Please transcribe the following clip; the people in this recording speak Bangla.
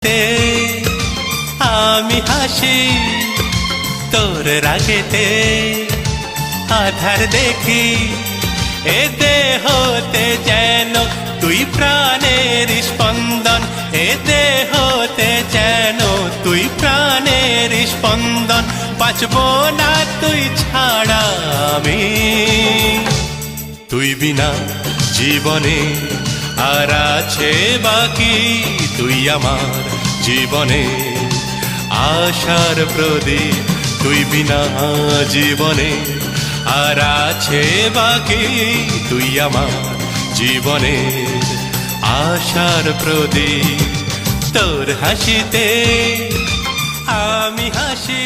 তে আমি হাসি তোর রাগেতে আধার দেখি এ দেহতে যেন তুই প্রাণের স্পন্দন এ দেহতে যেন তুই প্রাণের স্পন্দন বাঁচব না তুই ছাড়া আমি তুই বিনা জীবনে আর আছে বাকি তুই আমার জীবনে আশার প্রদীপ তুই বিনা জীবনে আর আছে বাকি তুই আমার জীবনে আশার প্রদীপ তোর হাসিতে আমি হাসি।